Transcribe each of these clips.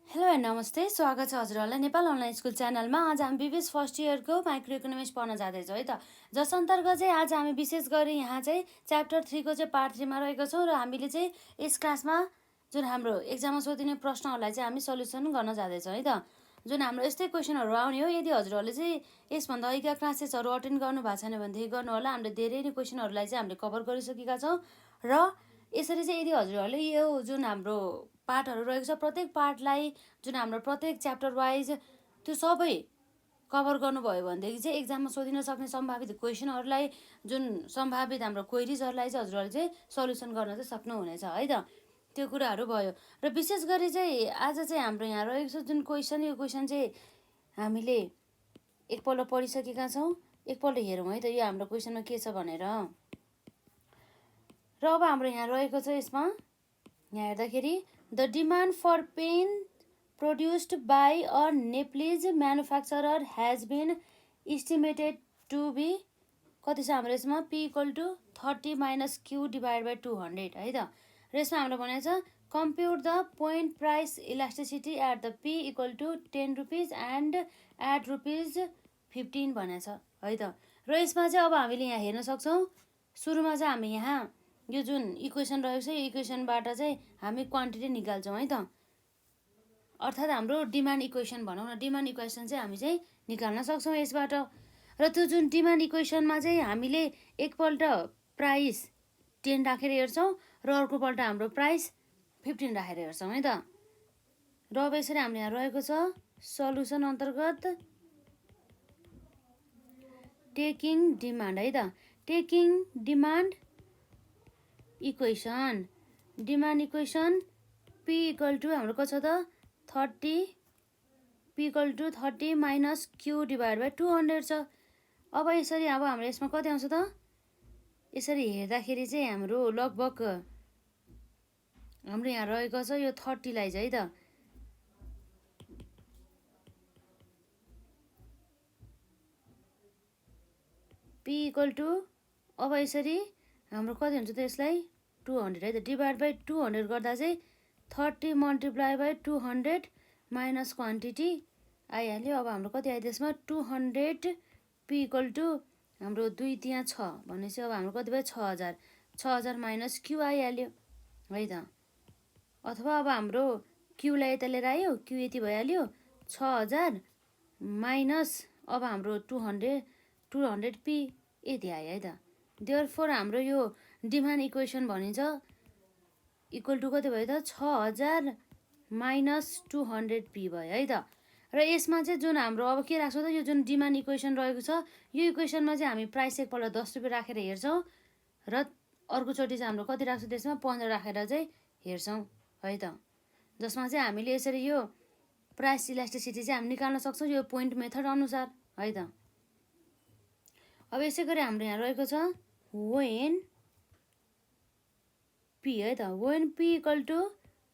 Hello and नमस्ते, स्वागत छ हजुरहरूलाई नेपाल अनलाइन स्कुल च्यानलमा। आज हामी बिबिएस फर्स्ट इयरको माइक्रो इकोनोमिक्स पढ्न जाँदैछौँ है त। जस अन्तर्गत चाहिँ आज हामी विशेष गरी यहाँ चाहिँ च्याप्टर 3को चाहिँ पार्ट 3मा रहेको छौँ र हामीले चाहिँ यस क्लासमा जुन हाम्रो एक्जाममा सोधिने प्रश्नहरूलाई चाहिँ हामी सल्युसन गर्न जाँदैछौँ है त। जुन हाम्रो यस्तै क्वेसनहरू आउने हो। यदि हजुरहरूले चाहिँ यसभन्दा अघिका क्लासेसहरू अटेन्ड गर्नु भएको छैन भनेदेखि गर्नु होला। हामीले धेरै नै क्वेसनहरूलाई चाहिँ हामीले कभर गरिसकेका छौँ र यसरी चाहिँ यदि हजुरहरूले यो जुन हाम्रो पार्टहरू रहेको छ प्रत्येक पार्टलाई जुन हाम्रो प्रत्येक च्याप्टर वाइज त्यो सबै कभर गर्नुभयो भनेदेखि चाहिँ एक्जाममा सोधिन सक्ने सम्भावित क्वेसनहरूलाई जुन सम्भावित हाम्रो क्वेरिजहरूलाई चाहिँ हजुरहरूले चाहिँ सल्युसन गर्न चाहिँ सक्नुहुनेछ है त। त्यो कुराहरू भयो र विशेष गरी चाहिँ आज चाहिँ हाम्रो यहाँ रहेको छ जुन क्वेसन, यो क्वेसन चाहिँ हामीले एकपल्ट पढिसकेका छौँ। एकपल्ट हेरौँ है त यो हाम्रो क्वेसनमा के छ भनेर। र अब हाम्रो यहाँ रहेको छ यसमा यहाँ हेर्दाखेरि the demand for pen produced by a Nepalese manufacturer has been estimated to be कति छ हाम्रो यसमा P equal to 30 minus Q divided by 200 है त। र यसमा हाम्रो भनेको छ compute the point price elasticity at the P equal to 10 rupees and at rupees 15 भनेको छ है त। र यसमा चाहिँ अब हामीले यहाँ हेर्न सक्छौँ सुरुमा चाहिँ हामी यहाँ यो जुन इक्वेसन रहेको छ यो इक्वेसनबाट चाहिँ हामी क्वान्टिटी निकाल्छौँ है त। अर्थात् हाम्रो डिमान्ड इक्वेसन भनौँ न, डिमान्ड इक्वेसन चाहिँ हामी चाहिँ निकाल्न सक्छौँ यसबाट। र त्यो जुन डिमान्ड इक्वेसनमा चाहिँ हामीले एकपल्ट प्राइस 10 राखेर हेर्छौँ र अर्कोपल्ट हाम्रो प्राइस 15 राखेर हेर्छौँ है त। र अब यसरी हाम्रो यहाँ रहेको छ सल्युसन अन्तर्गत टेकिङ डिमान्ड है त। Taking demand equation, demand equation P equal to हाम्रो कति छ त 30, P equal to 30 minus Q divide by 200 छ। अब यसरी अब हाम्रो यसमा कति आउँछ त, यसरी हेर्दाखेरि चाहिँ हाम्रो लगभग हाम्रो यहाँ रहेको छ यो 30 लाई चाहिँ है त P इक्वल टु अब यसरी हाम्रो कति हुन्छ त यसलाई 200 है त डिभाइड बाई 200 गर्दा चाहिँ 30 मल्टिप्लाई बाई 200 माइनस क्वान्टिटी आइहाल्यो। अब हाम्रो कति आयो त्यसमा 200 P इक्वल टु हाम्रो 2 त्यहाँ 6 भनेपछि अब हाम्रो कति भयो 6000, 6000 माइनस Q आइहाल्यो है त। अथवा अब हाम्रो Qलाई यता लिएर आयो, Q यति भइहाल्यो 6000 माइनस अब हाम्रो 200 P यति आयो है त। देयरफोर हाम्रो यो डिमान्ड इक्वेसन भनिन्छ इक्वल टु कति भयो त 6000 माइनस 200 P भयो है त। र यसमा चाहिँ जुन हाम्रो अब के राख्छौँ त यो जुन डिमान्ड इक्वेसन रहेको छ यो इक्वेसनमा चाहिँ हामी प्राइस एकपल्ट 10 रुपियाँ राखेर हेर्छौँ र अर्कोचोटि चाहिँ हाम्रो कति राख्छौँ त्यसमा 15 राखेर चाहिँ हेर्छौँ है त। जसमा चाहिँ हामीले यसरी यो प्राइस इलास्टिसिटी चाहिँ हामी निकाल्न सक्छौँ यो पोइन्ट मेथड अनुसार है त। अब यसै गरी हाम्रो यहाँ रहेको छ when P है त, when P equal to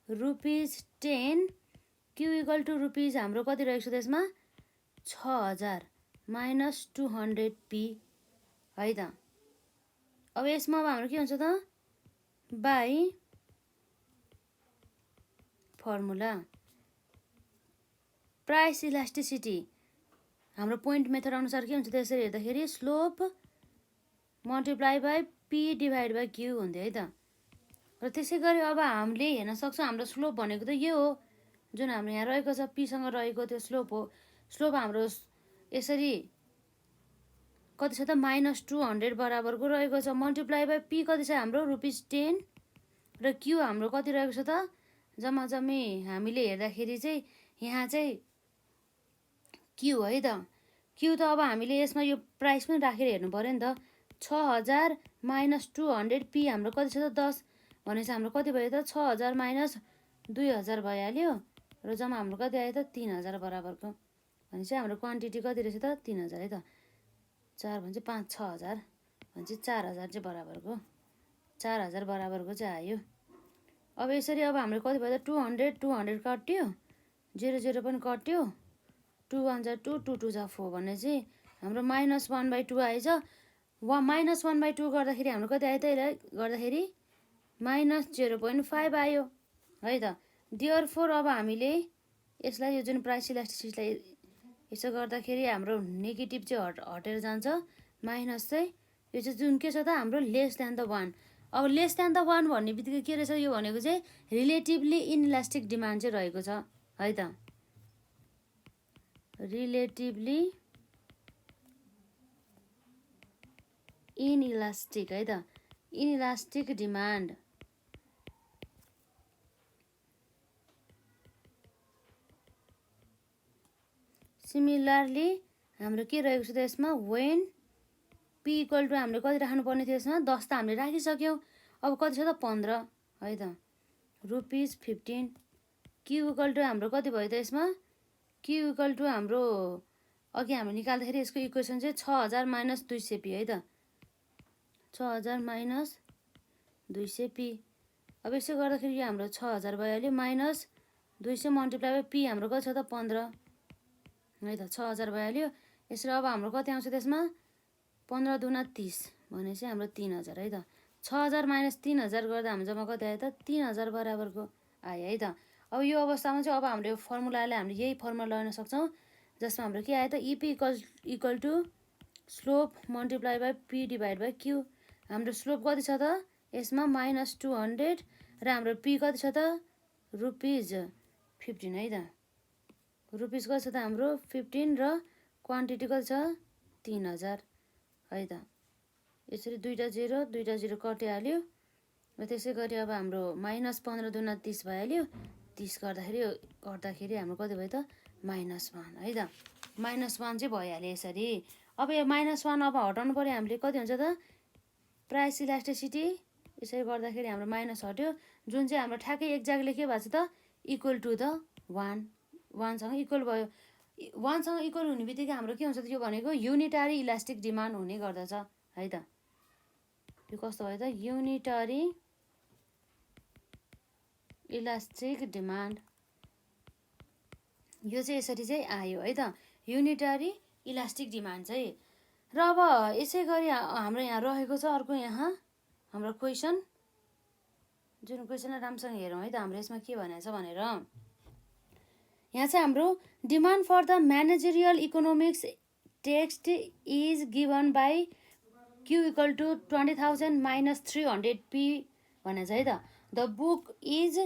₹10, Q equal to rupees हाम्रो कति रहेको छ त्यसमा 6000 माइनस 200 P है त। अब यसमा अब हाम्रो के हुन्छ त बाई फर्मुला प्राइस इलास्टिसिटी हाम्रो पोइन्ट मेथड अनुसार के हुन्छ त्यसरी हेर्दाखेरि slope multiply by P divide by Q हुन्थ्यो है त। र त्यसै गरी अब हामीले हेर्न सक्छौँ हाम्रो स्लोप भनेको त यो हो जुन हाम्रो यहाँ रहेको छ Pसँग रहेको त्यो स्लोप हो। स्लोप हाम्रो यसरी कति छ त माइनस 200 बराबरको रहेको छ मल्टिप्लाई बाई P कति छ हाम्रो ₹10 र Q हाम्रो कति रहेको छ त जम्मा जम्मी हामीले हेर्दाखेरि चाहिँ यहाँ चाहिँ Q है त। Q त अब हामीले यसमा यो प्राइस पनि राखेर हेर्नु पर्यो नि त 6000 माइनस 200 P हाम्रो कति छ त 10 भनेपछि हाम्रो कति भयो त 6000 माइनस 2000 भइहाल्यो र जम्मा हाम्रो कति आयो त 3000 बराबरको। भनेपछि हाम्रो क्वान्टिटी कति रहेछ त 3000 है त। 4 भने चाहिँ 5 6000 भनेपछि 4000 चाहिँ बराबरको 4000 बराबरको चाहिँ आयो। अब यसरी अब हाम्रो कति भयो त 200 कट्यो 0 पनि कट्यो 2 1 जा 2 2 2 जा 4 भने चाहिँ हाम्रो माइनस 1/2 आएछ। माइनस 1/2 गर्दाखेरि हाम्रो कति आयो त यसलाई गर्दाखेरि माइनस 0.5 आयो है त। देयरफोर अब हामीले यसलाई यो जुन प्राइस इलास्टिसिटीलाई यसो गर्दाखेरि हाम्रो नेगेटिभ चाहिँ हटेर जान्छ, माइनस चाहिँ यो चाहिँ जुन के छ त हाम्रो लेस देन द 1। अब लेस देन द 1 भन्ने बित्तिकै के रहेछ, यो भनेको चाहिँ रिलेटिभली इनइलास्टिक डिमान्ड चाहिँ रहेको छ है त। रिलेटिभली इनइलास्टिक है त, इनइलास्टिक डिमान्ड। सिमिलरली हाम्रो के रहेको छ त यसमा, वेन पी इक्वल टु हामीले कति राख्नुपर्ने थियो यसमा, 10 त हामीले राखिसक्यौँ। अब कति छ त 15 है त, ₹15। क्यु इक्वल टु हाम्रो कति भयो त यसमा, क्यु इक्वल टु हाम्रो अघि हामीले निकाल्दाखेरि यसको इक्वेसन चाहिँ 6000 माइनस 200 पी है त, 6000 माइनस 200 पी। अब यसो गर्दाखेरि यो हाम्रो 6000 भइहाल्यो, माइनस 200 मल्टिप्लाई बाई पी हाम्रो कति छ त 15 है त, 6000 भइहाल्यो। यसरी अब हाम्रो कति आउँछ त्यसमा, 15 दुना 30 भनेपछि हाम्रो 3000 है त। 6000 माइनस 3000 गर्दा हाम्रो जम्मा कति आयो त 3000 बराबरको आयो है त। अब यो अवस्थामा चाहिँ अब हामीले फर्मुलालाई हामीले यही फर्मुला लगाउन सक्छौँ, जसमा हाम्रो के आयो त, EP equal to slope multiply by P divide by Q. हाम्रो स्लोप कति छ त यसमा -200 र हाम्रो पी कति छ त ₹15 है त, रुपिस कति छ त हाम्रो 15 र क्वान्टिटी कति छ 3000 है त। यसरी दुईटा जिरो कटिहाल्यो र त्यसै गरी अब हाम्रो -15 दुना 30 भइहाल्यो, 30 गर्दाखेरि हाम्रो कति भयो त -1 है त, -1 चाहिँ भइहाल्यो यसरी। अब यो -1 अब हटाउनु पऱ्यो हामीले, कति हुन्छ त प्राइस इलास्टिसिटी, यसरी गर्दाखेरि हाम्रो माइनस हट्यो, जुन चाहिँ हाम्रो ठ्याक्कै एक्ज्याक्टली के भएको छ त इक्वल टु द 1सँग इक्वल भयो। 1सँग इक्वल हुने बित्तिकै हाम्रो के हुन्छ त, यो भनेको युनिटारी इलास्टिक डिमान्ड हुने गर्दछ है त। यो कस्तो भयो त युनिटारी इलास्टिक डिमान्ड, यो चाहिँ यसरी चाहिँ आयो है त, युनिटारी इलास्टिक डिमान्ड चाहिँ। र अब यसै गरी हाम्रो यहाँ रहेको छ अर्को, यहाँ हाम्रो क्वेसन, जुन क्वेसनलाई राम्रोसँग हेरौँ है त, हाम्रो यसमा के भनेको छ भनेर। यहाँ चाहिँ हाम्रो demand for the managerial economics text is given by Q equal to 20,000 minus 300 P भनेको छ है त। The book is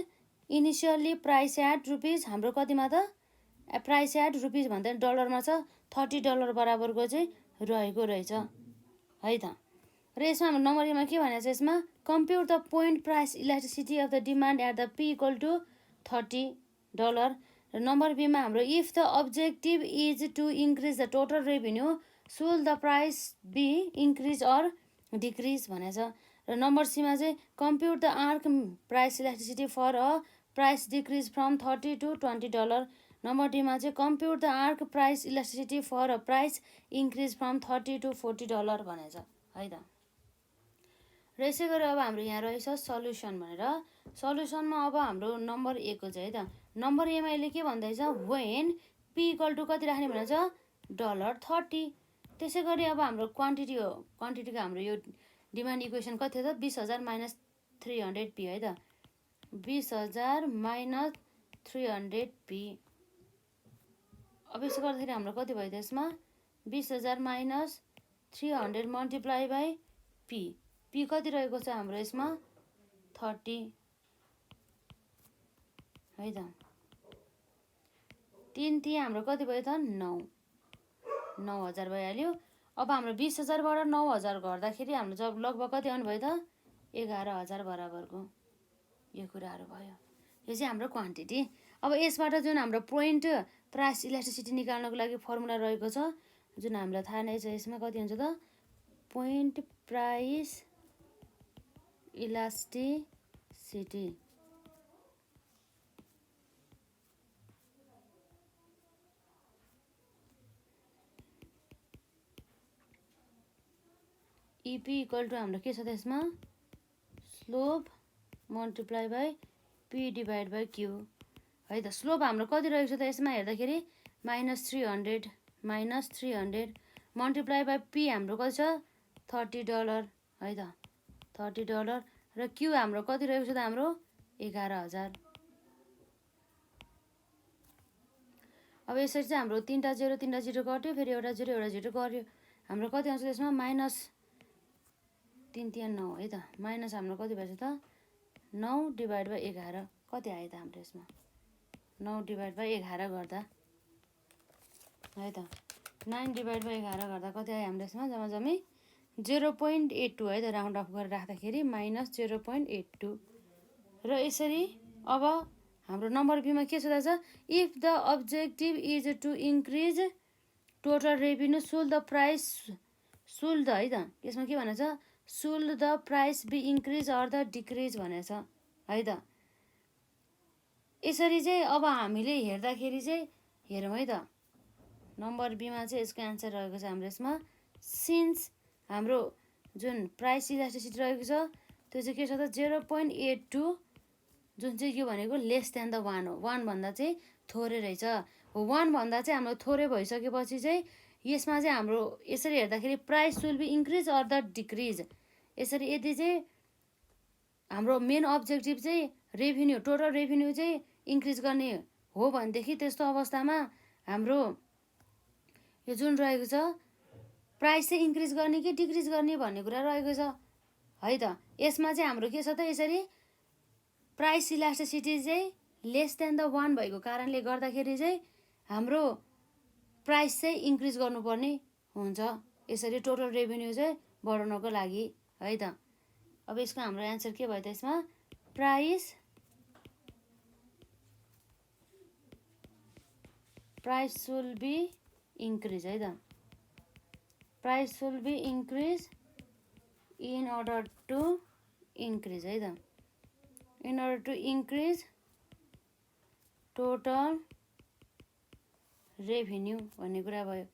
initially price at rupees, हाम्रो कतिमा त प्राइस एट रुपिस भन्दा डलरमा छ, $30 बराबरको चाहिँ रहेको रहेछ है त। र यसमा हाम्रो नम्बर एमा के भनेको छ, यसमा compute the point price elasticity of the demand at the P equal to $30। र नम्बर बीमा हाम्रो if the objective is to increase the total revenue should the price be increase or decrease भनेको छ। र नम्बर सीमा चाहिँ compute the arc price elasticity for a price decrease from $30 to $20। Number डीमा चाहिँ compute the arc price elasticity for a price increase from $30 to $40 भनेको छ है त। र यसै गरी अब हाम्रो यहाँ रहेछ सल्युसन भनेर, सल्युसनमा अब हाम्रो नम्बर ए को चाहिँ है त, नम्बर एमा यसले के भन्दैछ, वेन पी इक्वल टु कति राख्ने भनेको छ $30। त्यसै गरी अब हाम्रो क्वान्टिटी हो, क्वान्टिटीको हाम्रो यो डिमान्ड इक्वेसन कति थियो त 20,000 माइनस 300 पी है त, 20,000 माइनस 300 पी। अब यसो गर्दाखेरि हाम्रो कति भयो त यसमा 20,000 minus 300 multiply by P, P कति रहेको छ हाम्रो यसमा 30 है त, 3 ती हाम्रो कति भयो त 9,000 भइहाल्यो। अब हाम्रो 20,000बाट 9,000 गर्दाखेरि हाम्रो जब लगभग कति आउनु भयो त 11,000 बराबरको यो कुराहरू भयो। यो चाहिँ हाम्रो क्वान्टिटी। अब यसबाट जुन हाम्रो पोइन्ट प्राइस इलास्टिसिटी निकाल्नको लागि फर्मुला रहेको छ, जुन हामीलाई थाहा नै छ, यसमा कति हुन्छ त point price elasticity EP equal to हाम्रो के छ त यसमा slope multiply by P divide by Q है त। स्लोप हाम्रो कति रहेको छ त यसमा हेर्दाखेरि -300 मल्टिप्लाई बाई पी हाम्रो कति छ $30 है त, $30। र क्यु हाम्रो कति रहेको छ त हाम्रो 11,000। अब यसरी चाहिँ हाम्रो तीनटा जिरो कट्यो, फेरि एउटा जिरो गर्यो, हाम्रो कति आउँछ त्यसमा माइनस 3 3 9 है त। माइनस हाम्रो कति भएछ त 9 डिभाइड बाई 11 कति आयो त हाम्रो यसमा 9 डिभाइड बाई 11 गर्दा है त 9 डिभाइड बाई 11 गर्दा कति आयो हाम्रो यसमा जम्मा जम्मी 0.82 है त। राउन्ड अफ गरेर राख्दाखेरि माइनस 0.82। र यसरी अब हाम्रो नम्बर बीमा के सोधा छ, if the objective is to increase total revenue should the price should the है त। यसमा के भनेको छ, should the price be increase or the decrease भनेको छ है त। यसरी चाहिँ अब हामीले हेर्दाखेरि चाहिँ हेरौँ है त, नम्बर बीमा चाहिँ यसको एन्सर रहेको छ हाम्रो यसमा सिन्स हाम्रो जुन प्राइस इलास्टिसिटी रहेको छ त्यो चाहिँ के छ त 0.82, जुन चाहिँ यो भनेको लेस देन द 1 हो। 1 भन्दा चाहिँ थोरै रहेछ हो। 1 भन्दा चाहिँ हाम्रो थोरै भइसकेपछि चाहिँ यसमा चाहिँ हाम्रो यसरी हेर्दाखेरि price will be increase or the decrease. यसरी यदि चाहिँ हाम्रो मेन अब्जेक्टिभ चाहिँ रेभिन्यू टोटल रेभिन्यू चाहिँ इन्क्रिज गर्ने हो भनेदेखि त्यस्तो अवस्थामा हाम्रो यो जुन रहेको छ प्राइस चाहिँ इन्क्रिज गर्ने कि डिक्रिज गर्ने भन्ने कुरा रहेको छ है त। यसमा चाहिँ हाम्रो के छ त, यसरी प्राइस इलास्टिसिटी चाहिँ लेस देन द 1 भएको कारणले गर्दाखेरि चाहिँ हाम्रो प्राइस चाहिँ इन्क्रिज गर्नुपर्ने हुन्छ यसरी टोटल रेभिन्यू चाहिँ बढाउनको लागि है त। अब यसको हाम्रो एन्सर के भयो त, यसमा प्राइस सुल बी इन्क्रिज है त। Price should be increase in order to increase है त, in order to increase total revenue भन्ने कुरा भयो।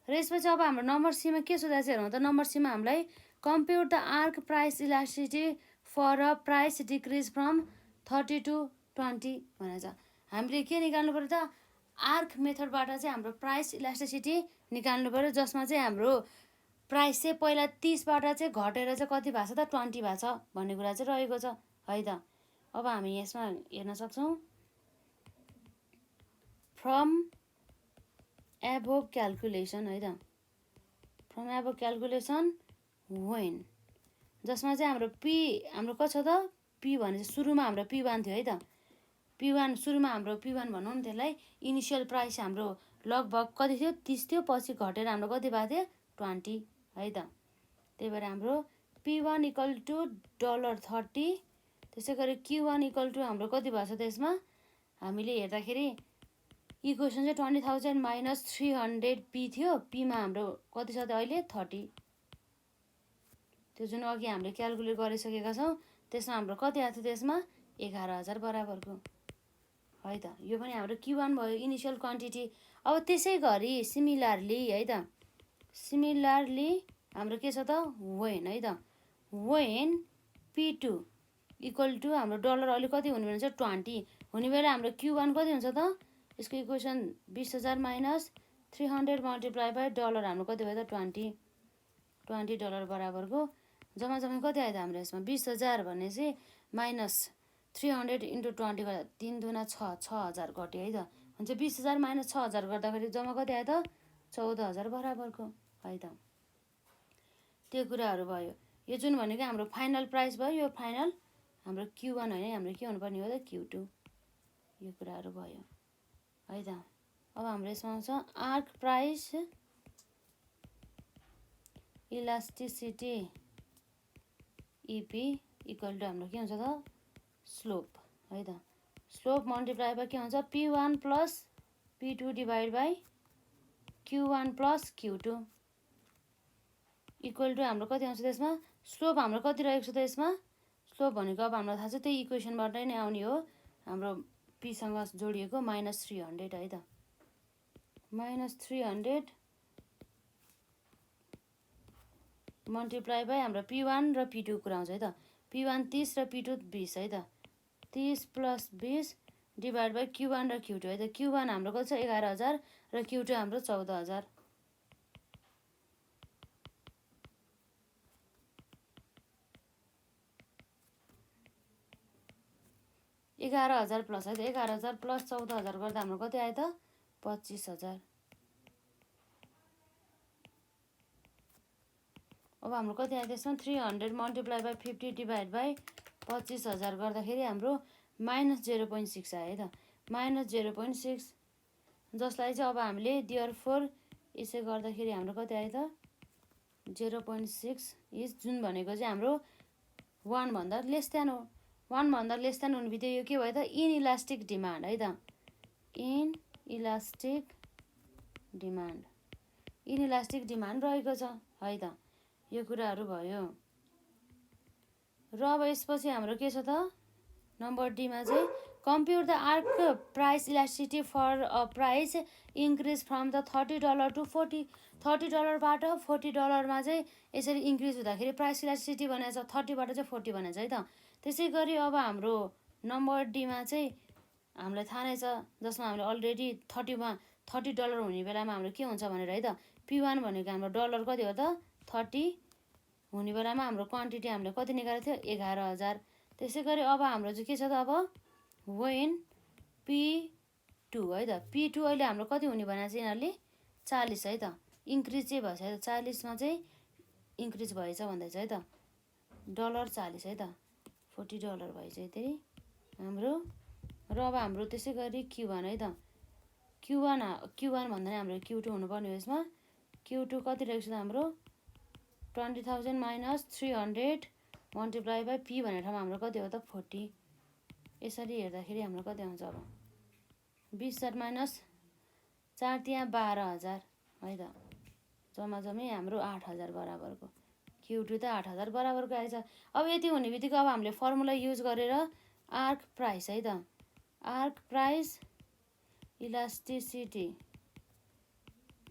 र यसपछि अब हाम्रो नम्बर सीमा के सोधा छ हेरौँ त। नम्बर सीमा हामीलाई compute the arc price elasticity for a price decrease from 30 to 20 भनेको छ। हामीले के निकाल्नु पर्यो त, आर्क मेथडबाट चाहिँ हाम्रो प्राइस इलास्टिसिटी निकाल्नु पर्यो, जसमा चाहिँ हाम्रो प्राइस चाहिँ पहिला 30बाट चाहिँ घटेर चाहिँ कति भएको छ त 20 भएको छ भन्ने कुरा चाहिँ रहेको छ है त। अब हामी यसमा हेर्न सक्छौँ फ्रम एबोभ क्यालकुलेसन है त, फ्रम एबोभ क्यालकुलेसन वेन, जसमा चाहिँ हाम्रो हाम्रो कति छ त पी भने चाहिँ सुरुमा हाम्रो P1 थियो है त। P1 सुरुमा हाम्रो P1 भनौँ न त्यसलाई, इनिसियल प्राइस हाम्रो लगभग कति थियो 30 थियो, पछि घटेर हाम्रो कति भएको थियो 20 है त। त्यही भएर हाम्रो P1 इक्वल टु $30, त्यसै गरी Q1 इक्वल टु हाम्रो कति भएको छ त यसमा हामीले हेर्दाखेरि इक्वेसन चाहिँ 20,000 माइनस 300 P थियो, पीमा हाम्रो कति छ त अहिले 30, त्यो जुन अघि हामीले क्यालकुलेट गरिसकेका छौँ त्यसमा हाम्रो कति आएको थियो त्यसमा 11,000 बराबरको है त। यो पनि हाम्रो Q1 भयो इनिसियल क्वान्टिटी। अब त्यसै गरी सिमिलरली है त, सिमिलरली हाम्रो के छ त वेन है त, वेन P2 इक्वल टु हाम्रो डलर अहिले कति हुने भन्छ 20 हुने बेला हाम्रो Q1 कति हुन्छ त, यसको equation 20,000 minus 300 multiply by dollar हाम्रो कति भयो त $20 बराबरको जम्मा जम्मा कति आयो त हाम्रो यसमा 20,000 भनेपछि माइनस 300 इन्टु 20 गर्दा 3 दुना 6,000 घट्यो है त। हुन्छ 20,000 माइनस 6,000 गर्दाखेरि जम्मा कति आयो त 14,000 बराबरको है त। त्यो कुराहरू भयो। यो जुन भनेको हाम्रो फाइनल प्राइस भयो, यो फाइनल हाम्रो Q1 होइन, हाम्रो के हुनुपर्ने हो त Q2, यो कुराहरू भयो है त। अब हाम्रो यसमा आउँछ arc price elasticity EP equal to हाम्रो के हुन्छ त स्लोप है त। स्लोप मल्टिप्लाई बाई के हुन्छ P1 plus P2 divide by Q1 plus Q2 equal to हाम्रो कति आउँछ त्यसमा स्लोप हाम्रो कति रहेको छ त यसमा स्लोप भनेको अब हामीलाई थाहा छ त्यही इक्वेसनबाट नै आउने हो, हाम्रो पीसँग जोडिएको माइनस 300 है त। माइनस 300 मल्टिप्लाई बाई हाम्रो P1 र P2 कुरा आउँछ है त। P1 30 र P2 20 है त। 30 प्लस 20 डिभाइड बाई Q1 र Q2 है त। Q1 हाम्रो कति छ 11,000 र Q2 हाम्रो 14,000। 11,000 प्लस है त, 11,000 प्लस 14,000 गर्दा हाम्रो कति आयो त 25,000। अब हाम्रो कति आयो त्यसमा 300 मल्टिप्लाई बाई 50 डिभाइड बाई 25,000 गर्दाखेरि हाम्रो -0.6 आयो है त। -0.6 जसलाई चाहिँ अब हामीले देयरफोर यसै गर्दाखेरि हाम्रो कति आयो त 0.6 इज जुन भनेको चाहिँ हाम्रो 1 भन्दा लेस देन हो। 1 भन्दा लेस देन हुने बित्तिकै यो के भयो त इनइलास्टिक डिमान्ड है त। इनइलास्टिक डिमान्ड रहेको छ है त। यो कुराहरू भयो। र अब यसपछि हाम्रो के छ त नम्बर डीमा चाहिँ compute the arc price elasticity for a price increase from the $30 to $40बाट $40 चाहिँ यसरी इन्क्रिज हुँदाखेरि प्राइस इलास्टिसिटी भनेको छ 30बाट चाहिँ 40 भनेको छ है त। त्यसै गरी अब हाम्रो नम्बर डीमा चाहिँ हामीलाई थाहा नै छ जसमा हामीले अलरेडी $30 हुने बेलामा हाम्रो के हुन्छ भनेर है त। P1 भनेको हाम्रो डलर कति हो त 30 हुने बेलामा हाम्रो क्वान्टिटी हामीले कति निकालेको थियो 11,000। त्यसै गरी अब हाम्रो चाहिँ के छ त अब वेन P2 है त। P2 अहिले हाम्रो कति हुने भनेको चाहिँ यिनीहरूले 40 है त। इन्क्रिज चाहिँ भएछ है त 40मा चाहिँ इन्क्रिज भएछ भन्दैछ है त। डलर 40 है त $40 भएछ यति हाम्रो। र अब हाम्रो त्यसै गरी Q1 है त। Q1 भन्दा नि हाम्रो Q2 हुनुपर्ने हो यसमा। Q2 कति रहेको छ त हाम्रो 20,000 माइनस 300 मल्टिप्लाई बाई P भन्ने ठाउँमा हाम्रो कति हो त 40। यसरी हेर्दाखेरि हाम्रो कति आउँछ अब 20,000 माइनस 4 त्यहाँ 12,000 है त। जम्मै हाम्रो 8,000 बराबरको। Q2 त 8,000 बराबरको आएछ। अब यति हुने बित्तिकै अब हामीले फर्मुला युज गरेर आर्क प्राइस है त। Arc price elasticity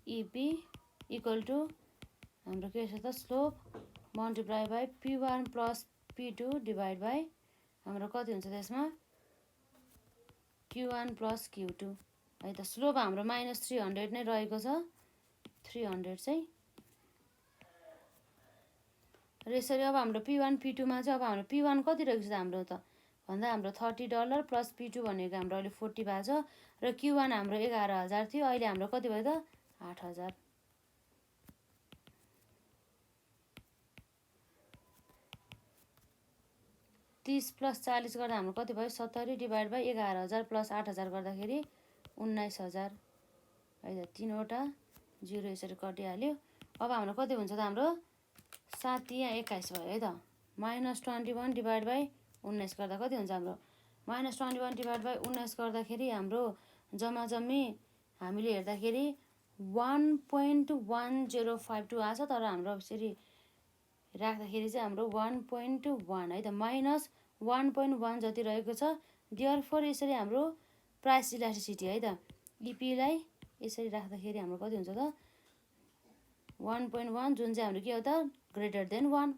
EP equal to हाम्रो के छ त slope multiply by P1 plus P2 divide by हाम्रो कति हुन्छ त्यसमा Q1 प्लस Q2 है त। स्लोप हाम्रो -300 नै रहेको छ 300 चाहिँ। र यसरी अब हाम्रो P1 P2 मा चाहिँ अब हाम्रो P1 कति रहेको छ हाम्रो त भन्दा हाम्रो $30 प्लस P2 भनेको हाम्रो अहिले 40 भएको छ। र Q1 हाम्रो 11,000 थियो अहिले हाम्रो कति भयो त 8,000। 30 प्लस 40 गर्दा हाम्रो कति भयो 70 डिभाइड बाई 11,000 प्लस 8,000 गर्दाखेरि 19,000 है त। 3वटा 0 यसरी कटिहाल्यो। अब हाम्रो कति हुन्छ त हाम्रो 7 यहाँ 21 भयो है त। -21 डिभाइड बाई 19 गर्दा कति हुन्छ हाम्रो -21 डिभाइड बाई 19 गर्दाखेरि हाम्रो जम्मी हामीले हेर्दाखेरि 1.1052 आछ। तर हाम्रो यसरी राख्दाखेरि चाहिँ हाम्रो 1.1 है त -1.1 जति रहेको छ। देयरफोर यसरी हाम्रो प्राइस इलास्टिसिटी है त इपीलाई यसरी राख्दाखेरि हाम्रो कति हुन्छ त 1.1 जुन चाहिँ हाम्रो के हो त ग्रेटर देन 1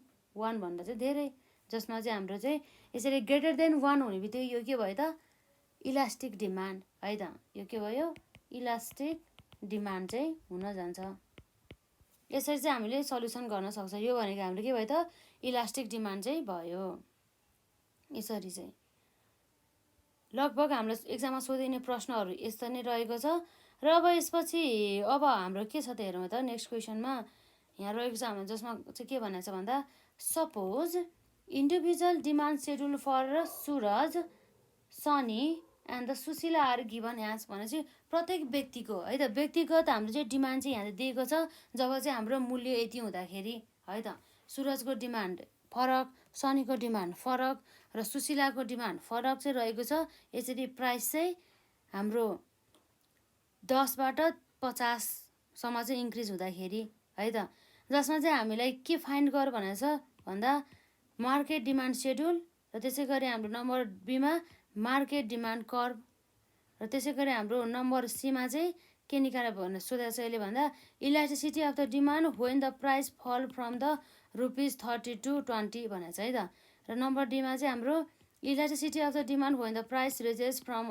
भन्दा चाहिँ धेरै। जसमा चाहिँ हाम्रो चाहिँ यसरी ग्रेटर देन 1 हुने बित्तिकै यो के भयो त इलास्टिक डिमान्ड है त। यो के भयो इलास्टिक डिमान्ड चाहिँ हुन जान्छ। यसरी चाहिँ हामीले सल्युसन गर्न सक्छ। यो भनेको हाम्रो के भयो त इलास्टिक डिमान्ड चाहिँ भयो। यसरी चाहिँ लगभग हाम्रो एक्जाममा सोधिने प्रश्नहरू यस्तो नै रहेको छ। र अब यसपछि अब हाम्रो के छ त हेरौँ त नेक्स्ट क्वेसनमा यहाँ रहेको छ हाम्रो जसमा चाहिँ के भनेको छ भन्दा suppose individual demand schedule for Suraj Sunny and the Sushila are given as भनेपछि प्रत्येक व्यक्तिको है त व्यक्तिगत हाम्रो चाहिँ डिमान्ड चाहिँ यहाँ दिएको छ। जब चाहिँ हाम्रो मूल्य यति हुँदाखेरि है त सुरजको डिमान्ड फरक सनीको डिमान्ड फरक र सुशीलाको डिमान्ड फरक चाहिँ रहेको छ। यसरी प्राइस चाहिँ हाम्रो 10बाट 50सम्म चाहिँ इन्क्रिज हुँदाखेरि है त। जसमा चाहिँ हामीलाई के फाइन्ड गर भनेको छ भन्दा मार्केट डिमान्ड सेड्युल र त्यसै गरी हाम्रो नम्बर बीमा मार्केट डिमान्ड कर्भ र त्यसै गरी हाम्रो नम्बर सीमा चाहिँ के निकालेर भनेर सोधेको छ यसले भन्दा elasticity of the demand when the price फल फ्रम द ₹30 to 20 भनेको छ है त। र नम्बर डीमा चाहिँ हाम्रो elasticity of the demand when the price raises from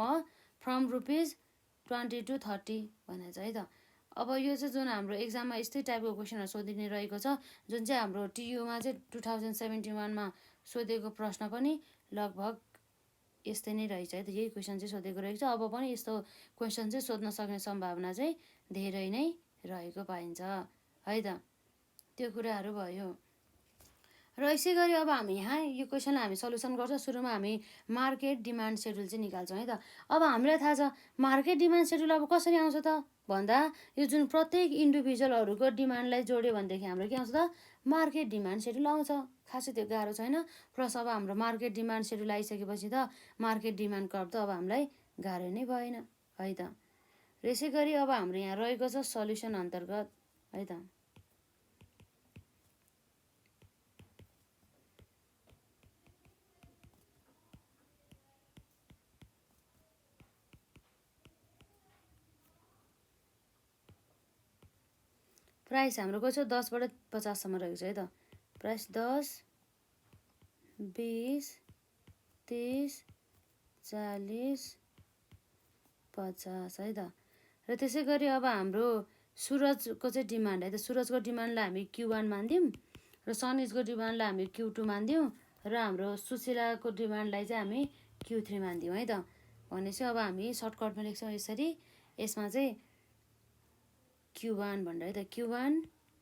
₹20 to 30 भनेको छ है त। अब यो चाहिँ जुन हाम्रो एक्जाममा यस्तै टाइपको क्वेसनहरू सोधिने रहेको छ जुन चाहिँ हाम्रो टियुमा चाहिँ 2071 मा सोधेको प्रश्न पनि लगभग यस्तै नै रहेछ है त। यही क्वेसन चाहिँ सोधेको रहेछ। अब पनि यस्तो क्वेसन चाहिँ सोध्न सक्ने सम्भावना चाहिँ धेरै नै रहेको पाइन्छ है त। त्यो कुराहरू भयो। र यसै गरी अब हामी यहाँ यो क्वेसनलाई हामी सल्युसन गर्छौँ। सुरुमा हामी मार्केट डिमान्ड सेड्युल चाहिँ निकाल्छौँ है त। अब हामीलाई थाहा छ मार्केट डिमान्ड सेड्युल अब कसरी आउँछ त भन्दा यो जुन प्रत्येक इन्डिभिजुअलहरूको डिमान्डलाई जोड्यो भनेदेखि हाम्रो के आउँछ त मार्केट डिमान्ड सेड्युल आउँछ। खासै त्यो गाह्रो छैन। प्लस अब हाम्रो मार्केट डिमान्ड सेड्युल आइसकेपछि त मार्केट डिमान्ड कर्भ त अब हामीलाई गाह्रो नै भएन है त। र यसै गरी अब हाम्रो यहाँ रहेको छ सल्युसन अन्तर्गत है त। प्राइस हाम्रो को छ 10 बाट 50 सम्म रहेको छ है त। प्राइस 10 20 30 40 50 है त। र त्यसै गरी अब हाम्रो सुरजको चाहिँ डिमान्ड है त। सुरजको डिमान्डलाई हामी Q1 मानिदिउँ र सनिजको डिमान्डलाई हामी Q2 मानिदिउँ र हाम्रो सुशीलाको डिमान्डलाई चाहिँ हामी Q3 मानिदिउँ है त। भनेपछि अब हामी सर्टकटमा लेख्छौँ यसरी। यसमा चाहिँ Q1 भनेर है त। Q1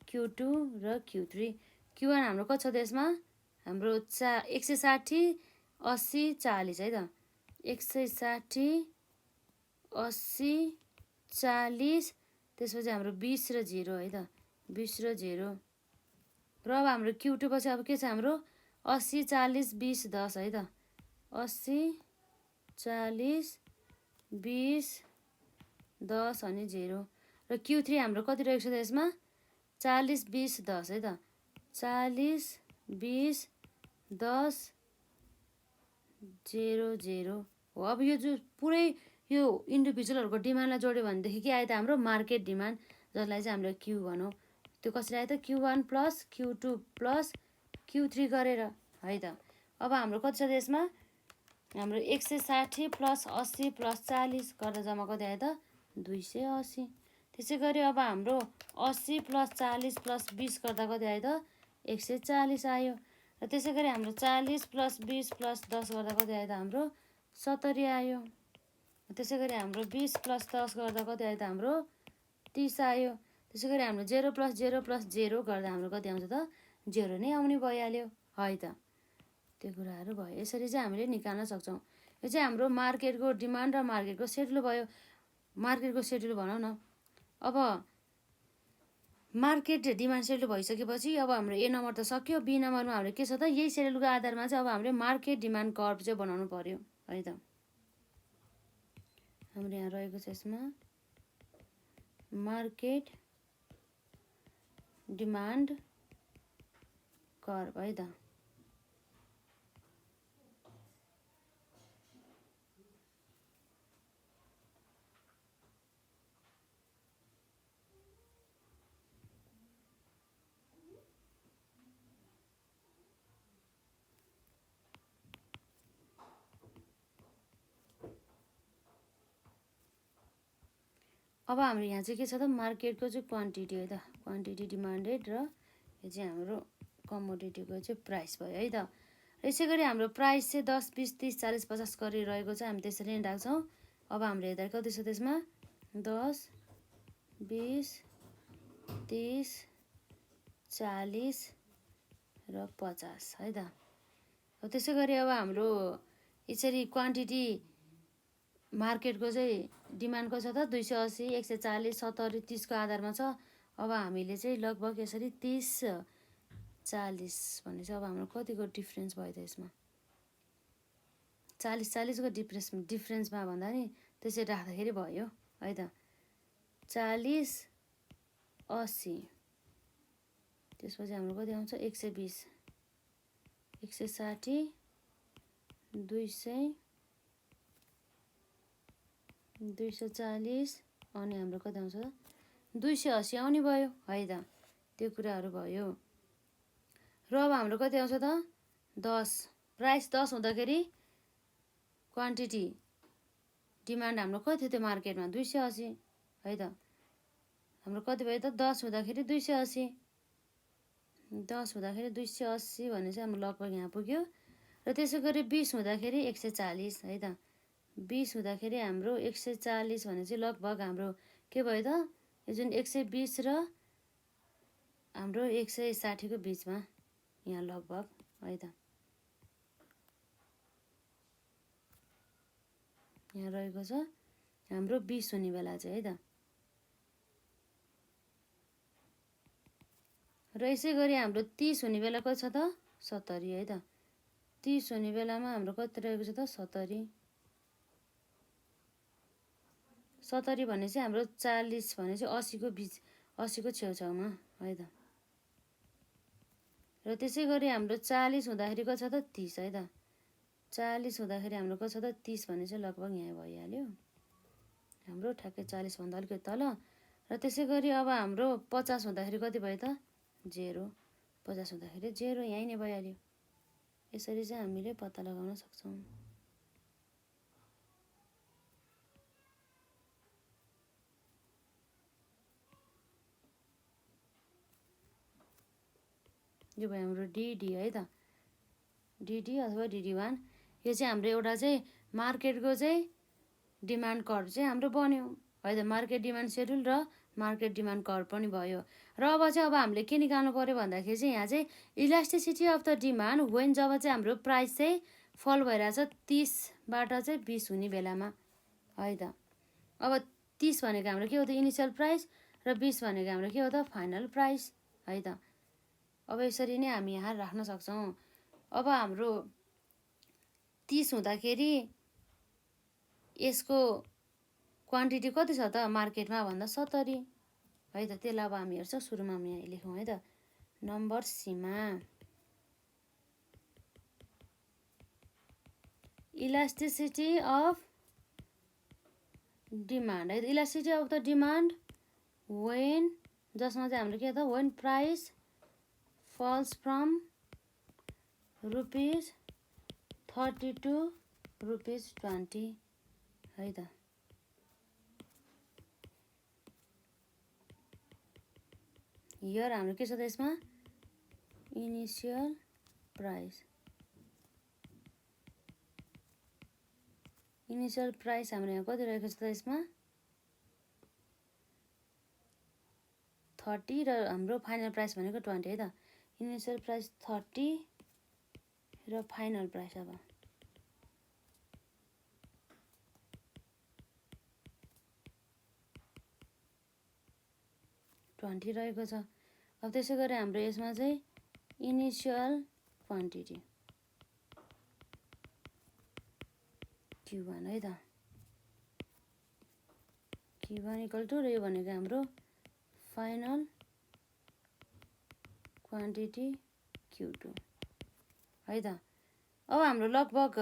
Q2 र Q3। Q1 हाम्रो कति छ त यसमा हाम्रो 160 80 40 है त। 160 80 40 त्यसपछि हाम्रो 20 र 0 है त। 20 र 0 र अब हाम्रो Q2 पछि अब के छ हाम्रो 80 40 20 10 है त। 80 40 20 10 अनि 0 र Q3 हाम्रो कति रहेको छ त यसमा 40 20 10 है त। 40 20 10 0 0 हो। अब यो जो पुरै यो इन्डिभिजुअलहरूको डिमान्डलाई जोड्यो भनेदेखि के आयो त हाम्रो मार्केट डिमान्ड, जसलाई चाहिँ हामीले Q भनौँ। त्यो कसरी आयो त Q1 plus Q2 plus Q3 गरेर है त। अब हाम्रो कति छ त यसमा हाम्रो 160 प्लस 80 प्लस 40 गर्दा जम्मा कति आयो त 280। त्यसै गरी अब हाम्रो 80 प्लस 40 प्लस 20 गर्दा कति आयो त 140 आयो। र त्यसै गरी हाम्रो 40 प्लस 20 प्लस 10 गर्दा कति आयो त हाम्रो 70 आयो। त्यसै गरी हाम्रो 20 प्लस 10 गर्दा कति आयो त हाम्रो 30 आयो। त्यसै गरी हाम्रो 0 प्लस 0 प्लस 0 गर्दा हाम्रो कति आउँछ त 0 नै आउने भइहाल्यो है त। त्यो कुराहरू भयो। यसरी चाहिँ हामीले निकाल्न सक्छौँ। यो चाहिँ हाम्रो मार्केटको डिमान्ड र मार्केटको सेड्युल भयो। मार्केटको सेड्युल भनौँ न। अब मार्केट डिमान्ड सेड्युल भइसकेपछि अब हाम्रो ए नम्बर त सक्यो। बी नम्बरमा हाम्रो के छ त यही सेड्युलको आधारमा चाहिँ अब हामीले मार्केट डिमान्ड कर्भ चाहिँ बनाउनु पर्यो है त। हाम्रो यहाँ रहेको छ यसमा मार्केट डिमान्ड कर्भ है त। अब हाम्रो यहाँ चाहिँ के छ त मार्केटको चाहिँ क्वान्टिटी है त। क्वान्टिटी डिमान्डेड र यो चाहिँ हाम्रो कमोडिटीको चाहिँ प्राइस भयो है त। यसै गरी हाम्रो प्राइस चाहिँ 10 20 30 40 50 गरिरहेको छ। हामी त्यसरी नै राख्छौँ। अब हाम्रो हेर्दा कति छ त्यसमा 10 20 30 40 र 50 है त। त्यसै गरी अब हाम्रो यसरी क्वान्टिटी मार्केटको चाहिँ डिमान्डको छ त 280 140 70 30 को आधारमा छ। अब हामीले चाहिँ लगभग यसरी 30 40 भन्ने चाहिँ अब हाम्रो कतिको डिफ्रेन्स भयो त यसमा 40 40 को डिफ्रेन्समा भन्दा नि त्यसरी राख्दाखेरि भयो है त। 40 80 त्यसपछि हाम्रो कति आउँछ 120 160 200 240 अनि हाम्रो कति आउँछ 280 आउने भयो है त। त्यो कुराहरू भयो। र अब हाम्रो कति आउँछ त 10 प्राइस 10 हुँदाखेरि क्वान्टिटी डिमान्ड हाम्रो कति थियो त्यो मार्केटमा 280 है त। हाम्रो कति भयो त 10 हुँदाखेरि 280 10 हुँदाखेरि 280 भने चाहिँ हाम्रो लगभग यहाँ पुग्यो। र त्यसै गरी 20 हुँदाखेरि 140 है त। 20 हुँदाखेरि हाम्रो 140 भने चाहिँ लगभग हाम्रो के भयो त, यो जुन 120 र हाम्रो 160 को बिचमा यहाँ लगभग है त यहाँ रहेको छ हाम्रो 20 हुने बेला चाहिँ है त। र यसै गरी हाम्रो 30 हुने बेला कति छ त 70 है त। 30 हुने बेलामा हाम्रो कति रहेको छ त 70। 70 भने चाहिँ हाम्रो 40 भने चाहिँ 80 को बिच, 80 को छेउछाउमा है त। र त्यसै गरी हाम्रो 40 हुँदाखेरि कति छ त 30 है त। 40 हुँदाखेरि हाम्रो कति छ त 30 भने चाहिँ लगभग यहाँ भइहाल्यो हाम्रो ठ्याक्कै 40 भन्दा अलिकति तल। र त्यसै गरी अब हाम्रो 50 हुँदाखेरि कति भयो त 0। 50 हुँदाखेरि 0 यहीँ नै भइहाल्यो। यसरी चाहिँ हामीले पत्ता लगाउन सक्छौँ। यो भयो हाम्रो डिडी है त। डिडी अथवा डिडी1 यो चाहिँ हाम्रो एउटा चाहिँ मार्केटको चाहिँ डिमान्ड कर्भ चाहिँ हाम्रो बन्यो है त। मार्केट डिमान्ड सेड्युल र मार्केट डिमान्ड कर्भ पनि भयो। र अब चाहिँ अब हामीले के निकाल्नु पर्यो भन्दाखेरि चाहिँ यहाँ चाहिँ elasticity of the demand when, जब चाहिँ हाम्रो प्राइस चाहिँ फल भइरहेछ 30बाट चाहिँ 20 हुने बेलामा है त। अब 30 भनेको हाम्रो के हो त इनिसियल प्राइस र 20 भनेको हाम्रो के हो त फाइनल प्राइस है त। अब यसरी नै हामी यहाँ राख्न सक्छौँ। अब हाम्रो 30 हुँदाखेरि यसको क्वान्टिटी कति छ त मार्केटमा भन्दा 70 है त। त्यसलाई अब हामी हेर्छौँ। सुरुमा हामी यहाँ लेखौँ है त। नम्बर सीमा इलास्टिसिटी अफ डिमान्ड है त। Elasticity of the demand when, जसमा चाहिँ हाम्रो के त when price falls from ₹30 to ₹20 है त। हियर हाम्रो के छ त यसमा इनिसियल प्राइस। इनिसियल प्राइस हाम्रो यहाँ कति रहेको छ त यसमा 30 र हाम्रो फाइनल प्राइस भनेको 20 है त। इनिसियल प्राइस 30 र फाइनल प्राइस अब 20 रहेको छ। अब त्यसै गरी हाम्रो यसमा चाहिँ इनिसियल क्वान्टिटी Q1 है त। Q1 इक्वल टु र यो भनेको हाम्रो फाइनल क्वान्टिटी Q2 है त। अब हाम्रो लगभग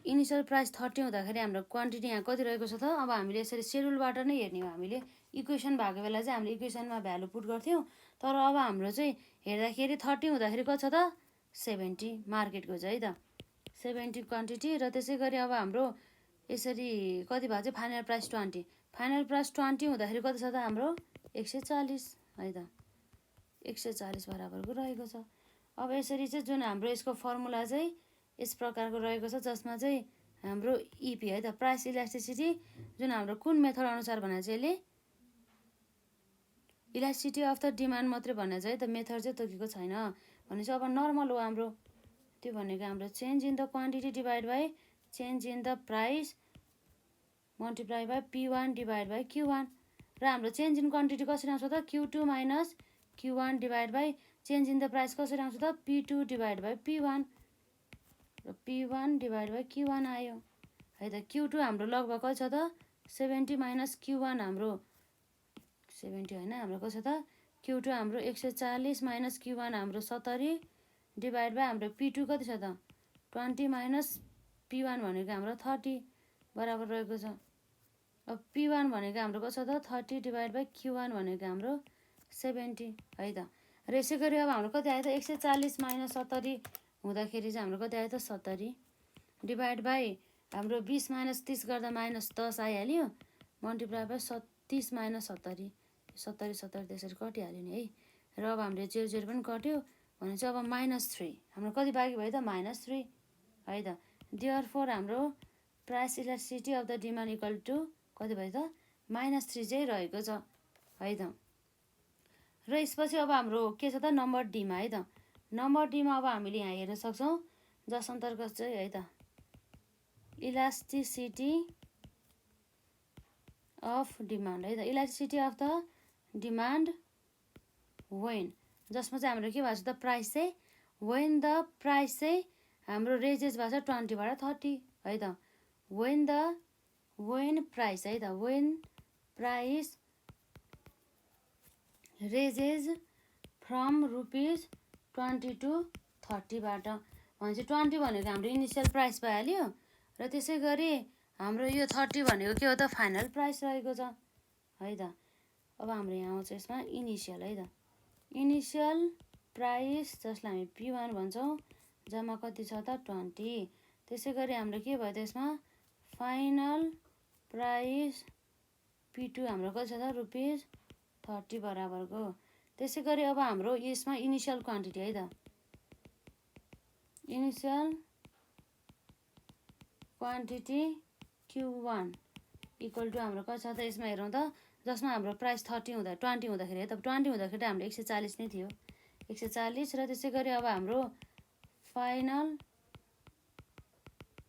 इनिसियल प्राइस 30 हुँदाखेरि हाम्रो क्वान्टिटी यहाँ कति रहेको छ त। अब हामीले यसरी सेड्युलबाट नै हेर्ने हो। हामीले इक्वेसन भएको बेला चाहिँ हामीले इक्वेसनमा भ्यालु पुट गर्थ्यौँ। तर अब हाम्रो चाहिँ हेर्दाखेरि 30 हुँदाखेरि कति छ त 70 मार्केटको चाहिँ है त। 70 क्वान्टिटी र त्यसै गरी अब हाम्रो यसरी कति भएको चाहिँ फाइनल प्राइस 20। फाइनल प्राइस 20 हुँदाखेरि कति छ त हाम्रो 140 है त। 140 बराबरको रहेको छ। अब यसरी चाहिँ जुन हाम्रो यसको फर्मुला चाहिँ यस प्रकारको रहेको छ, जसमा चाहिँ हाम्रो इपी है त प्राइस इलास्टिसिटी जुन हाम्रो कुन मेथड अनुसार भने चाहिँ यसले इलास्टिसिटी अफ द डिमान्ड मात्रै भने चाहिँ त मेथड चाहिँ तोकेको छैन। भनेपछि अब नर्मल हो हाम्रो। त्यो भनेको हाम्रो change in the quantity divide by change in the price multiply by P1 divide by Q1। र हाम्रो चेन्ज इन क्वान्टिटी कसरी आउँछ त Q2 minus Q1 divide by change in the price कसरी आउँछ त P2 डिभाइड बाई P1 र P1 divide by Q1 आयो है त। Q2 हाम्रो लगभग कति छ त 70 माइनस Q1 हाम्रो 70 होइन, हाम्रो कति छ त Q2 हाम्रो 140 माइनस Q1 हाम्रो 70 डिभाइड बाई हाम्रो P2 कति छ त 20 माइनस P1 भनेको हाम्रो 30 बराबर रहेको छ। अब P1 भनेको हाम्रो कति छ त 30 डिभाइड बाई Q1 भनेको हाम्रो 70 है त। र यसै गरी अब हाम्रो कति आयो त 140 माइनस 70 हुँदाखेरि चाहिँ हाम्रो कति आयो त 70 डिभाइड बाई हाम्रो 20 माइनस 30 गर्दा माइनस 10 आइहाल्यो मल्टिप्लाई बाई 30 माइनस 70 70 70 त्यसरी कटिहाल्यो नि है। र अब हामीले 0 0 पनि कट्यो भने चाहिँ अब -3 हाम्रो कति बाँकी भयो त -3 है त। देयरफोर हाम्रो price elasticity of the demand equal to कति भयो त -3 चाहिँ रहेको छ है त। र यसपछि अब हाम्रो के छ त नम्बर डीमा है त। नम्बर डीमा अब हामीले यहाँ हेर्न सक्छौँ जस अन्तर्गत चाहिँ है त इलास्टिसिटी अफ डिमान्ड है त। Elasticity of the demand when जसमा चाहिँ हाम्रो के भएको छ त प्राइस चाहिँ वेन द प्राइस चाहिँ हाम्रो रेजेस भएको छ 20 बाट 30 है त। वेन प्राइस है त when price raises from ₹20 to 30 बाट भनेपछि 20 भनेको हाम्रो इनिसियल प्राइस भइहाल्यो र त्यसै गरी हाम्रो यो 30 भनेको के हो त फाइनल प्राइस रहेको छ है त। अब हाम्रो यहाँ आउँछ यसमा इनिसियल है त। इनिसियल प्राइस जसलाई हामी P1 भन्छौँ जम्मा कति छ त 20। त्यसै गरी हाम्रो के भयो त यसमा फाइनल प्राइस P2 हाम्रो कति छ त ₹30 बराबरको। त्यसै गरी अब हाम्रो यसमा इनिसियल क्वान्टिटी है त। Initial quantity Q1 equal to हाम्रो कति छ त यसमा हेरौँ त जसमा हाम्रो प्राइस 20 हुँदाखेरि है त 20 हुँदाखेरि हाम्रो 140 नै थियो 140 र त्यसै गरी अब हाम्रो फाइनल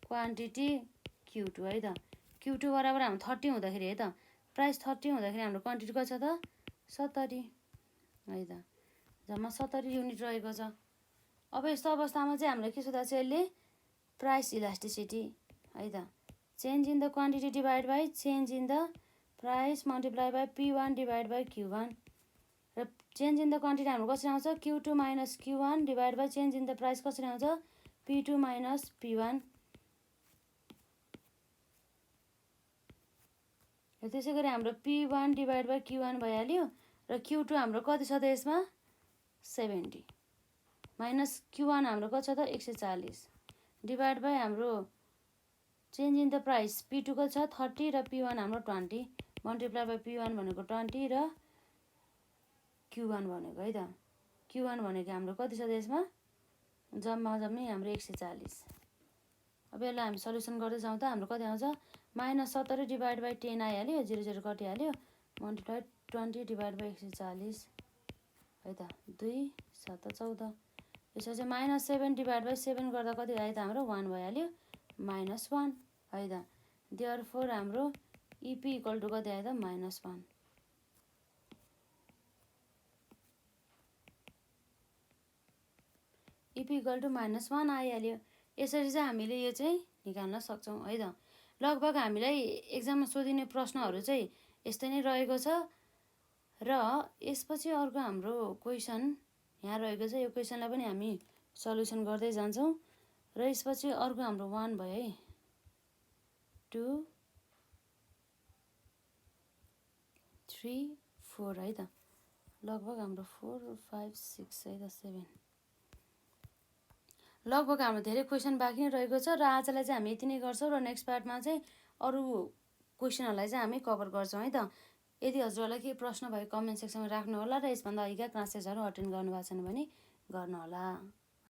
क्वान्टिटी Q2 है त। Q2 बराबर हाम्रो 30 हुँदाखेरि है त प्राइस 30 हुँदाखेरि हाम्रो क्वान्टिटी कति छ त 70 है त। जम्मा 70 युनिट रहेको छ। अब यस्तो अवस्थामा चाहिँ हामीले के सोध्दा चाहिँ यसले प्राइस इलास्टिसिटी है त change in the quantity divide by change in the price multiply by P1 divide by Q1 र चेन्ज इन द क्वान्टिटी हाम्रो कसरी आउँछ Q2 minus Q1 divide by change in the price कसरी आउँछ P2 minus P1 र त्यसै गरी हाम्रो P1 डिभाइड बाई Q1 भइहाल्यो र Q2 हाम्रो कति छ त यसमा 70 माइनस Q1 हाम्रो कति छ त 140 डिभाइड बाई हाम्रो change in the price P2 को छ 30 र P1 हाम्रो 20 मल्टिप्लाई बाई P1 भनेको 20 र Q1 भनेको है त। Q1 भनेको हाम्रो कति छ त यसमा जम्मै हाम्रो 140। अब यसलाई हामी सल्युसन गर्दै जाउँ त हाम्रो कति आउँछ -70 डिभाइड बाई 10 आइहाल्यो 0 0 कटिहाल्यो मल्टिप्लाई 20 डिभाइड बाई 140 है त 2 7 14 यसो चाहिँ -7 डिभाइड बाई 7 गर्दा कति आयो त हाम्रो 1 भइहाल्यो -1 है त। देयरफोर हाम्रो EP इक्वल टु कति आयो त -1 EP इक्वल टु -1 आइहाल्यो। यसरी चाहिँ हामीले यो चाहिँ निकाल्न सक्छौँ है त। लगभग हामीलाई एक्जाममा सोधिने प्रश्नहरू चाहिँ यस्तै नै रहेको छ र यसपछि अर्को हाम्रो क्वेसन यहाँ रहेको छ यो क्वेसनलाई पनि हामी सल्युसन गर्दै जान्छौँ र यसपछि अर्को हाम्रो 1 भयो है 2 3 4 है त लगभग हाम्रो 4 5 6 है त 7 लगभग हाम्रो धेरै क्वेसन बाँकी नै रहेको छ र आजलाई चाहिँ हामी यति नै गर्छौँ र नेक्स्ट पार्टमा चाहिँ अरू क्वेसनहरूलाई चाहिँ हामी कभर गर्छौँ है त। यदि हजुरहरूलाई केही प्रश्न भयो कमेन्ट सेक्सनमा राख्नु होला र यसभन्दा अघिका क्लासेसहरू अटेन्ड गर्नुभएको छैन भने गर्नुहोला।